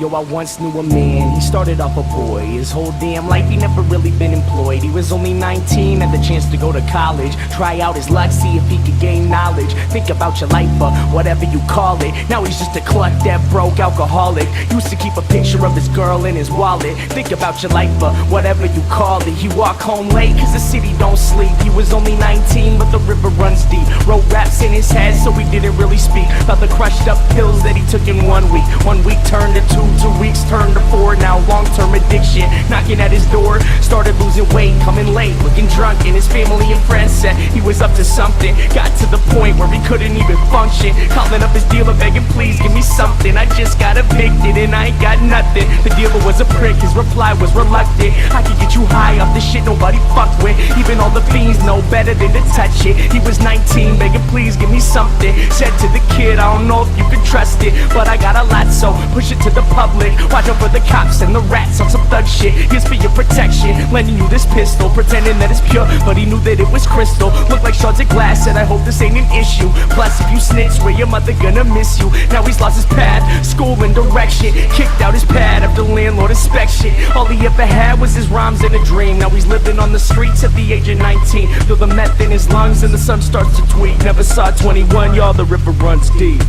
Yo, I once knew a man, he started off a boy. His whole damn life he never really been employed. He was only 19, had the chance to go to college, try out his luck, see if he could gain knowledge. Think about your life, whatever you call it. Now he's just a cluck that broke alcoholic. Used to keep a picture of his girl in his wallet. Think about your life, whatever you call it. He walked home late cause the city don't sleep. He was only 19 but the river runs deep. Wrote raps in his head so he didn't really speak about the crushed up pills that he took in 1 week. 1 week turned to 2 weeks turned to 4. Now long-term addiction knocking at his door. Started losing weight, coming late, looking drunk, and his family and friends said he was up to something. Got to the point where he couldn't even function, calling up his dealer begging, please give me something. I just got evicted and I ain't got nothing. The dealer was a prick, his reply was reluctant. I could get you high off this shit nobody fucked with. Even all the fiends know better than to touch it. He was 19 begging, please give me something. Said to the kid, I don't know if you can trust it, but I got a lot, so push it to the public. Watch out for the cops and the rats on some thug shit. Here's for your protection, lending you this pistol, pretending that it's pure, but he knew that it was crystal. Looked like shards of glass, said I hope this ain't an issue. Plus if you snitch, swear your mother gonna miss you. Now he's lost his path, school and direction, kicked out his pad after landlord inspection. All he ever had was his rhymes and a dream. Now he's living on the streets at the age of 19. Feel the meth in his lungs and the sun starts to tweak. Never saw 21, y'all, the river runs deep.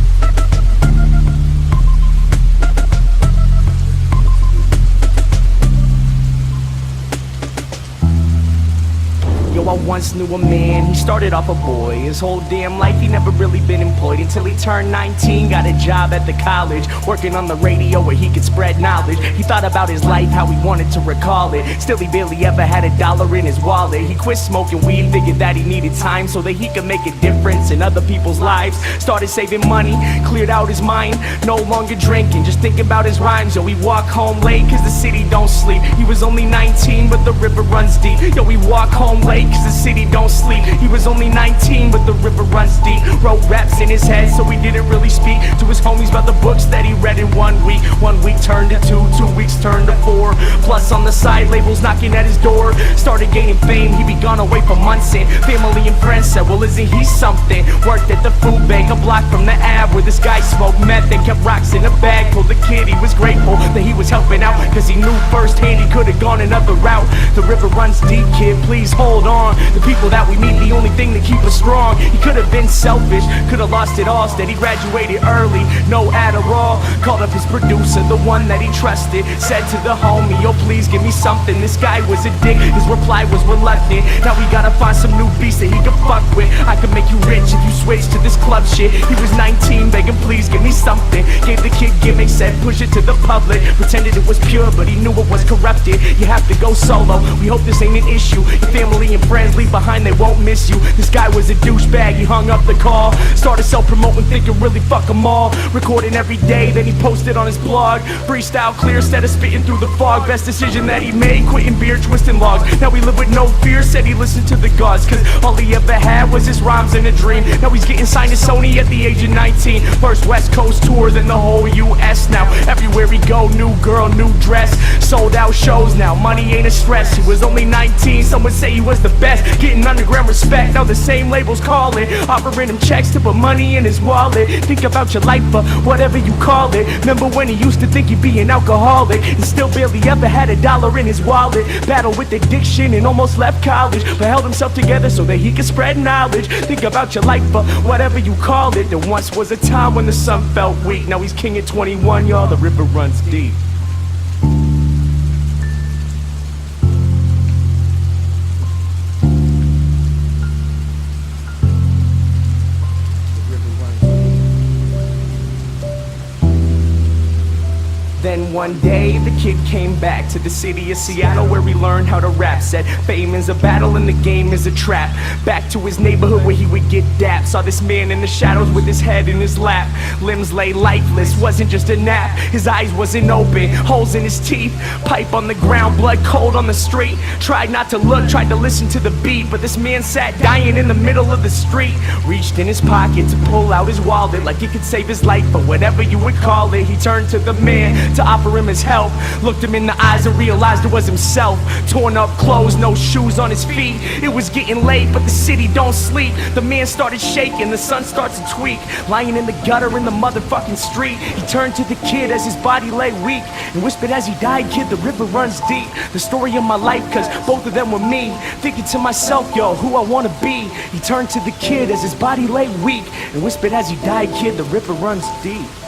Yo, I once knew a man, he started off a boy. His whole damn life he never really been employed until he turned 19, got a job at the college, working on the radio where he could spread knowledge. He thought about his life, how he wanted to recall it. Still he barely ever had $1 in his wallet. He quit smoking weed, figured that he needed time so that he could make a difference in other people's lives. Started saving money, cleared out his mind, no longer drinking, just thinking about his rhymes. Yo, he walked home late cause the city don't sleep. He was only 19 but the river runs deep. Yo, he walked home late cause the city don't sleep. He was only 19 but the river runs deep. Wrote raps in his head so he didn't really speak to his homies about the books that he read in 1 week. 1 week turned to 2 weeks turned to 4. Plus on the side labels knocking at his door. Started gaining fame, he'd be gone away for months and family and friends said, well isn't he something? Worked at the food bank a block from the Ave where this guy smoked meth and kept rocks in a bag. Told the kid he was grateful that he was helping out cause he knew firsthand he could've gone another route. The river runs deep, kid, please hold on. The people that we meet, the only thing that keep us strong. He could've been selfish, could've lost it all. Instead he graduated early, no Adderall. Called up his producer, the one that he trusted. Said to the homie, yo please give me something. This guy was a dick, his reply was reluctant. Now we gotta find some new beats that he can fuck with. I can make you rich if you switch to this club shit. He was 19 begging please give me something. Gave the kid gimmicks, said push it to the public. Pretended it was pure but he knew it was corrupted. You have to go solo, we hope this ain't an issue. Your family and friends leave behind, they won't miss you. This guy was a douchebag, he hung up the call. Started self-promoting, thinking really fuck them all. Recording every day, then he posted on his blog. Freestyle clear instead of spitting through the fog. Best decision that he made, quitting beer, twisting logs. Now he lived with no fear, said he listened to the gods cause all he ever had was his rhymes and a dream. Now he's getting signed to Sony at the age of 19. First West Coast tours in the whole US now. Everywhere he go, new girl, new dress. Sold out shows now, money ain't a stress. He was only 19, some would say he was the best. Getting underground respect, now the same labels calling. Offering him checks to put money in his wallet. Think about your life, whatever you call it. Remember when he used to think he'd be an alcoholic and still barely ever had $1 in his wallet. Battled with addiction and almost left college, but held himself together so that he could spread knowledge. Think about your life, whatever you call it. There once was a time when the sun felt weak. Now he's king at 21, y'all, the river runs deep. Then one day the kid came back to the city of Seattle where he learned how to rap. Said fame is a battle and the game is a trap. Back to his neighborhood where he would get dapped. Saw this man in the shadows with his head in his lap. Limbs lay lifeless, wasn't just a nap. His eyes wasn't open, holes in his teeth. Pipe on the ground, blood cold on the street. Tried not to look, tried to listen to the beat, but this man sat dying in the middle of the street. Reached in his pocket to pull out his wallet like it could save his life, but whatever you would call it. He turned to the man to offer offer him his help. Looked him in the eyes and realized it was himself. Torn up clothes, no shoes on his feet. It was getting late, but the city don't sleep. The man started shaking, the sun starts to tweak. Lying in the gutter in the motherfucking street, he turned to the kid as his body lay weak and whispered as he died, "Kid, the river runs deep." The story of my life, cause both of them were me. Thinking to myself, yo, who I wanna be. He turned to the kid as his body lay weak and whispered as he died, "Kid, the river runs deep."